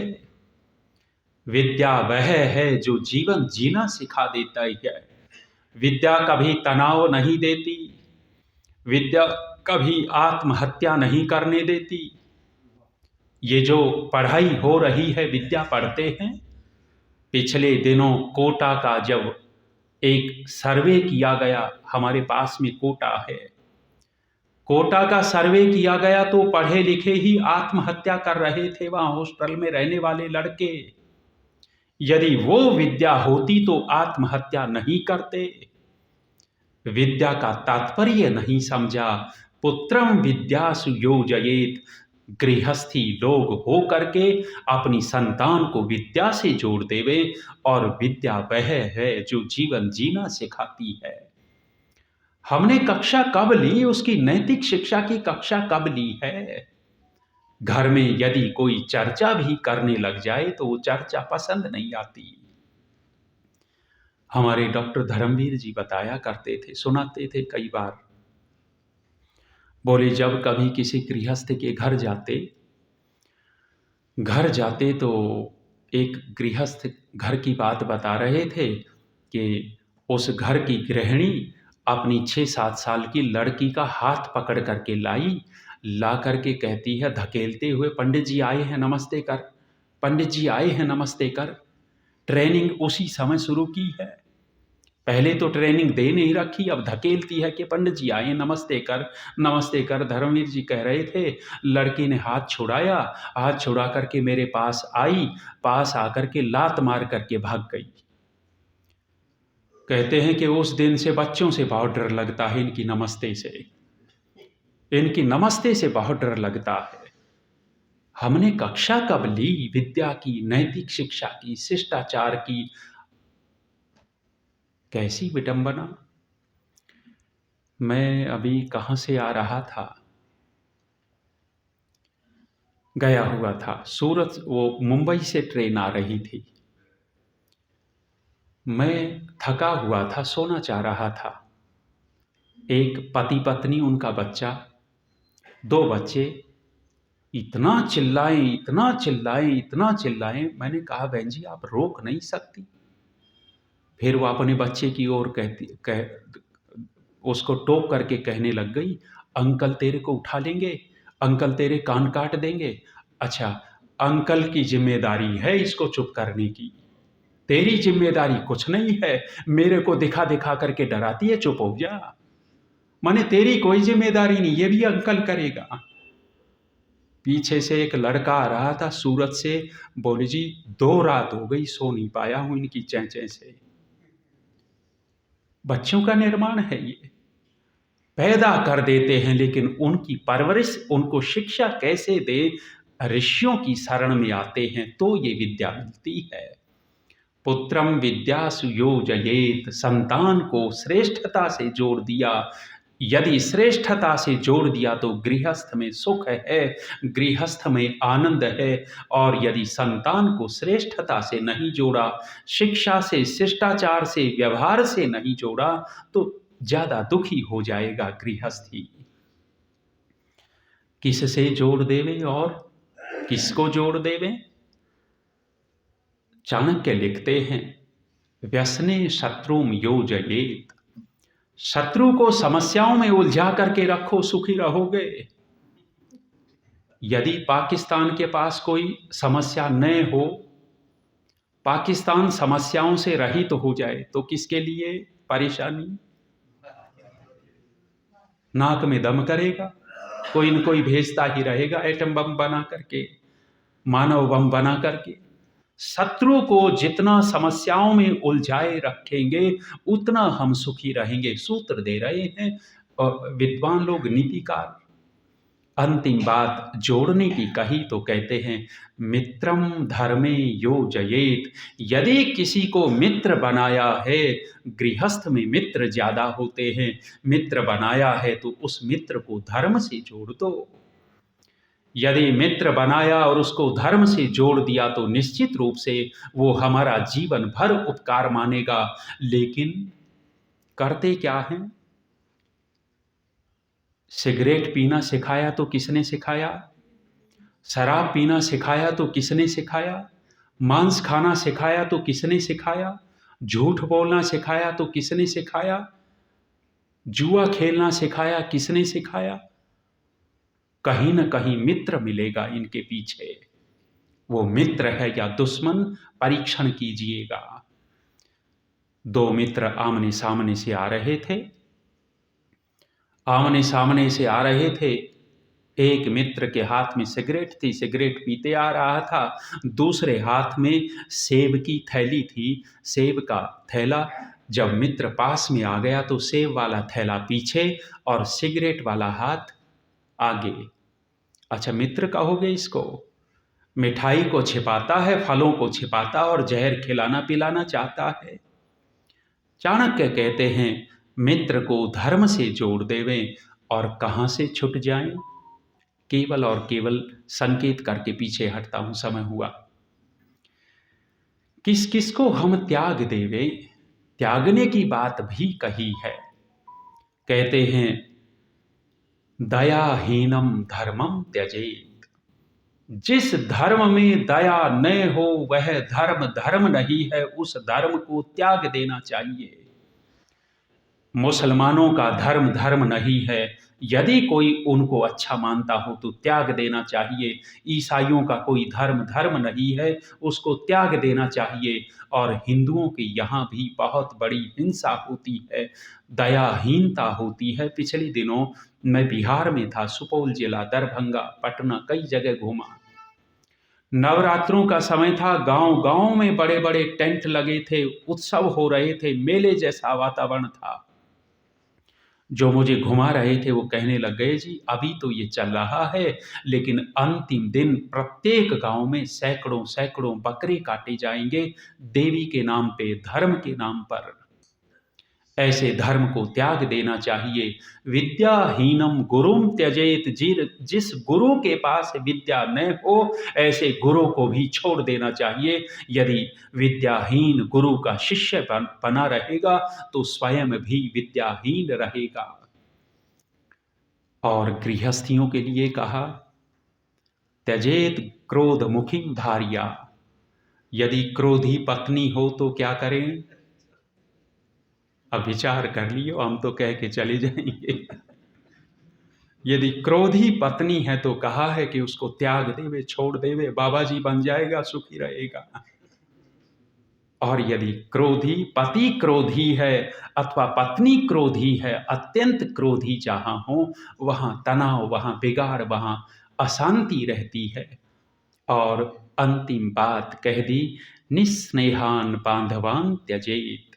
Speaker 2: विद्या वह है जो जीवन जीना सिखा देता है। विद्या कभी तनाव नहीं देती, विद्या कभी आत्महत्या नहीं करने देती। ये जो पढ़ाई हो रही है, विद्या पढ़ते हैं। पिछले दिनों कोटा का जब एक सर्वे किया गया, हमारे पास में कोटा है, कोटा का सर्वे किया गया तो पढ़े लिखे ही आत्महत्या कर रहे थे वहां हॉस्टल में रहने वाले लड़के। यदि वो विद्या होती तो आत्महत्या नहीं करते। विद्या का तात्पर्य नहीं समझा। पुत्रम विद्यासु योजयेत, गृहस्थी लोग हो करके अपनी संतान को विद्या से जोड़ देवे, और विद्या वह है जो जीवन जीना सिखाती है। हमने कक्षा कब ली, उसकी नैतिक शिक्षा की कक्षा कब ली है? घर में यदि कोई चर्चा भी करने लग जाए तो वो चर्चा पसंद नहीं आती। हमारे डॉक्टर धर्मवीर जी बताया करते थे, सुनाते थे कई बार। बोले जब कभी किसी गृहस्थ के घर जाते तो एक गृहस्थ घर की बात बता रहे थे कि उस घर की गृहिणी अपनी 6-7 साल की लड़की का हाथ पकड़ करके ला करके कहती है धकेलते हुए, पंडित जी आए हैं नमस्ते कर, पंडित जी आए हैं नमस्ते कर। ट्रेनिंग उसी समय शुरू की है, पहले तो ट्रेनिंग दे नहीं रखी, अब धकेलती है कि पंडित जी आए नमस्ते कर, नमस्ते कर। धर्मवीर जी कह रहे थे, लड़की ने हाथ छुड़ाया, हाथ छुड़ा करके मेरे पास आई, पास आकर के लात मार करके भाग गई। कहते हैं कि उस दिन से बच्चों से बहुत डर लगता है, इनकी नमस्ते से बहुत डर लगता है। हमने कक्षा कब ली विद्या की, नैतिक शिक्षा की, शिष्टाचार की? कैसी विडंबना। मैं अभी कहाँ से आ रहा था, गया हुआ था सूरत, वो मुंबई से ट्रेन आ रही थी। मैं थका हुआ था, सोना चाह रहा था। एक पति पत्नी, उनका बच्चा, 2 बच्चे इतना चिल्लाए। मैंने कहा बहन जी आप रोक नहीं सकती? फिर वो अपने बच्चे की ओर उसको टोक करके कहने लग गई, अंकल तेरे को उठा लेंगे, अंकल तेरे कान काट देंगे। अच्छा, अंकल की जिम्मेदारी है इसको चुप करने की, तेरी जिम्मेदारी कुछ नहीं है। मेरे को दिखा दिखा करके डराती है, चुप हो जा। माने तेरी कोई जिम्मेदारी नहीं, ये भी अंकल करेगा। पीछे से एक लड़का आ रहा था सूरत से, बोले जी 2 रात हो गई सो नहीं पाया हूं इनकी चेंचे से। बच्चों का निर्माण है ये। पैदा कर देते हैं, लेकिन उनकी परवरिश, उनको शिक्षा कैसे दे, ऋषियों की शरण में आते हैं तो ये विद्या मिलती है। पुत्रम विद्यासु योजयेत, संतान को श्रेष्ठता से जोड़ दिया। यदि श्रेष्ठता से जोड़ दिया तो गृहस्थ में सुख है, गृहस्थ में आनंद है। और यदि संतान को श्रेष्ठता से नहीं जोड़ा, शिक्षा से, शिष्टाचार से, व्यवहार से नहीं जोड़ा, तो ज्यादा दुखी हो जाएगा गृहस्थी। किससे जोड़ देवे और किसको जोड़ देवे? चाणक्य लिखते हैं, व्यसने शत्रुम योजयेत, शत्रु को समस्याओं में उलझा करके रखो, सुखी रहोगे। यदि पाकिस्तान के पास कोई समस्या न हो, पाकिस्तान समस्याओं से रहित हो जाए, तो किसके लिए परेशानी? नाक में दम करेगा, कोई न कोई भेजता ही रहेगा एटम बम बना करके, मानव बम बना करके। शत्रु को जितना समस्याओं में उलझाए रखेंगे उतना हम सुखी रहेंगे। सूत्र दे रहे हैं विद्वान लोग, नीतिकार। अंतिम बात जोड़ने की कही तो कहते हैं, मित्रम धर्मे योजयेत। यदि किसी को मित्र बनाया है, गृहस्थ में मित्र ज्यादा होते हैं, मित्र बनाया है तो उस मित्र को धर्म से जोड़ दो। यदि मित्र बनाया और उसको धर्म से जोड़ दिया तो निश्चित रूप से वो हमारा जीवन भर उपकार मानेगा। लेकिन करते क्या हैं? सिगरेट पीना सिखाया तो किसने सिखाया? शराब पीना सिखाया तो किसने सिखाया? मांस खाना सिखाया तो किसने सिखाया? झूठ बोलना सिखाया तो किसने सिखाया? जुआ खेलना सिखाया किसने सिखाया? कहीं न कहीं मित्र मिलेगा इनके पीछे। वो मित्र है या दुश्मन, परीक्षण कीजिएगा। दो मित्र आमने सामने से आ रहे थे, आमने सामने से आ रहे थे। एक मित्र के हाथ में सिगरेट थी, सिगरेट पीते आ रहा था। दूसरे हाथ में सेब की थैली थी, सेब का थैला। जब मित्र पास में आ गया तो सेब वाला थैला पीछे और सिगरेट वाला हाथ आगे। अच्छा, मित्र कहोगे इसको? मिठाई को छिपाता है, फलों को छिपाता और जहर खिलाना पिलाना चाहता है। चाणक्य कहते हैं, मित्र को धर्म से जोड़ देवें और कहां से छुट जाएं। केवल और केवल संकेत करके पीछे हटता हूं, समय हुआ। किस किस को हम त्याग देवे, त्यागने की बात भी कही है। कहते हैं, दयाहीनम धर्मम त्यजेत। जिस धर्म में दया न हो वह धर्म धर्म नहीं है, उस धर्म को त्याग देना चाहिए। मुसलमानों का धर्म धर्म नहीं है, यदि कोई उनको अच्छा मानता हो तो त्याग देना चाहिए। ईसाइयों का कोई धर्म धर्म नहीं है, उसको त्याग देना चाहिए। और हिंदुओं की यहाँ भी बहुत बड़ी हिंसा होती है, दयाहीनता होती है। पिछले दिनों मैं बिहार में था, सुपौल जिला, दरभंगा, पटना, कई जगह घूमा। नवरात्रों का समय था, गांव गांव में बड़े बड़े टेंट लगे थे, उत्सव हो रहे थे, मेले जैसा वातावरण था। जो मुझे घुमा रहे थे वो कहने लग गए, जी अभी तो ये चल रहा है, लेकिन अंतिम दिन प्रत्येक गांव में सैकड़ों सैकड़ों बकरे काटे जाएंगे देवी के नाम पे, धर्म के नाम पर। ऐसे धर्म को त्याग देना चाहिए। विद्याहीनम गुरुम त्यजेत। जिस गुरु के पास विद्या न हो, ऐसे गुरु को भी छोड़ देना चाहिए। यदि विद्याहीन गुरु का शिष्य बना रहेगा तो स्वयं भी विद्याहीन रहेगा। और गृहस्थियों के लिए कहा, त्यजेत क्रोध मुखिम भार्या। यदि क्रोधी पत्नी हो तो क्या करें? अब विचार कर लियो, हम तो कह के चले जाएंगे। यदि क्रोधी पत्नी है तो कहा है कि उसको त्याग देवे, छोड़ देवे, बाबा जी बन जाएगा, सुखी रहेगा। और यदि क्रोधी पति क्रोधी है अथवा पत्नी क्रोधी है, अत्यंत क्रोधी जहां हो वहां तनाव, वहां बिगाड़, वहां अशांति रहती है। और अंतिम बात कह दी, निस्नेहान बांधवान त्यजेत।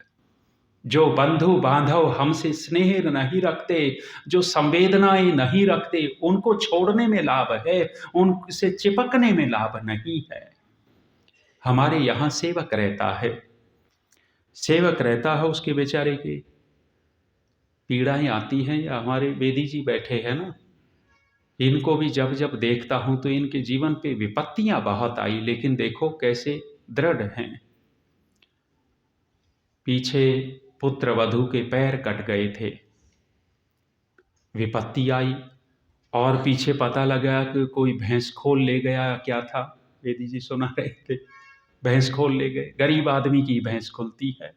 Speaker 2: जो बंधु बांधव हमसे स्नेह नहीं रखते, जो संवेदनाएं नहीं रखते, उनको छोड़ने में लाभ है, उनसे चिपकने में लाभ नहीं है। हमारे यहाँ सेवक रहता है, सेवक रहता है, उसके बेचारे की पीड़ाएं आती हैं। या हमारे बेदी जी बैठे हैं ना, इनको भी जब जब देखता हूं तो इनके जीवन पे विपत्तियां बहुत आई, लेकिन देखो कैसे दृढ़ हैं। पीछे पुत्र वधू के पैर कट गए थे, विपत्ति आई, और पीछे पता लगा कि कोई भैंस खोल ले गया। क्या था, बेदी जी सुना रहे थे, भैंस खोल ले गए। गरीब आदमी की भैंस खुलती है।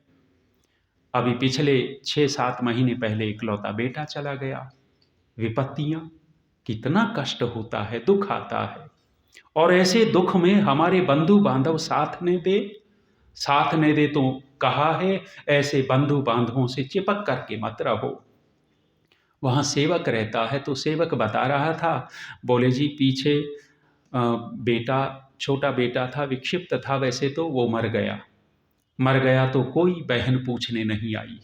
Speaker 2: अभी पिछले 6-7 महीने पहले इकलौता बेटा चला गया। विपत्तियां, कितना कष्ट होता है, दुख आता है। और ऐसे दुख में हमारे बंधु बांधव साथ न दे तो कहा है ऐसे बंधु बांधवों से चिपक करके मत रहो। वहाँ सेवक रहता है तो सेवक बता रहा था, बोले जी पीछे बेटा, छोटा बेटा था, विक्षिप्त था वैसे तो, वो मर गया तो कोई बहन पूछने नहीं आई।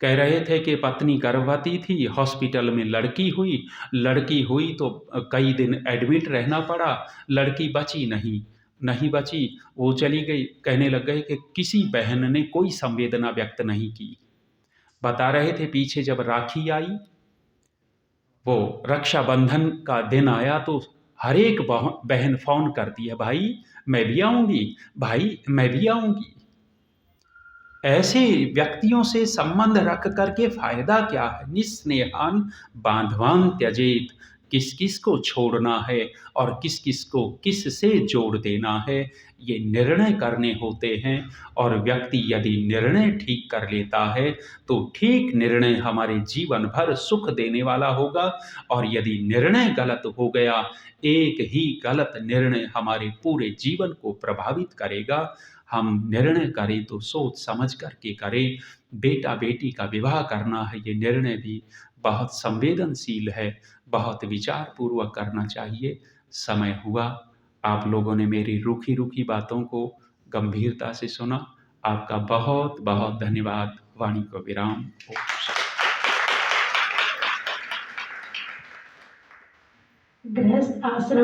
Speaker 2: कह रहे थे कि पत्नी गर्भवती थी, हॉस्पिटल में लड़की हुई तो कई दिन एडमिट रहना पड़ा, लड़की बची नहीं बची, वो चली गई। कहने लग गए कि किसी बहन ने कोई संवेदना व्यक्त नहीं की। बता रहे थे पीछे जब राखी आई, वो रक्षाबंधन का दिन आया तो हर एक बहन फोन करती है, भाई मैं भी आऊंगी, भाई मैं भी आऊंगी। ऐसे व्यक्तियों से संबंध रख करके फायदा क्या है। निस्नेहान बांधवान त्यजेत, किस किस को छोड़ना है और किस किस को किस से जोड़ देना है, ये निर्णय करने होते हैं। और व्यक्ति यदि निर्णय ठीक कर लेता है तो ठीक निर्णय हमारे जीवन भर सुख देने वाला होगा। और यदि निर्णय गलत हो गया, एक ही गलत निर्णय हमारे पूरे जीवन को प्रभावित करेगा। हम निर्णय करें तो सोच समझ करके करें। बेटा बेटी का विवाह करना है, ये निर्णय भी बहुत संवेदनशील है, बहुत विचार पूर्वक करना चाहिए। समय हुआ, आप लोगों ने मेरी रूखी रूखी बातों को गंभीरता से सुना। आपका बहुत बहुत धन्यवाद। वाणी को विराम।
Speaker 1: गृहस्थ आश्रम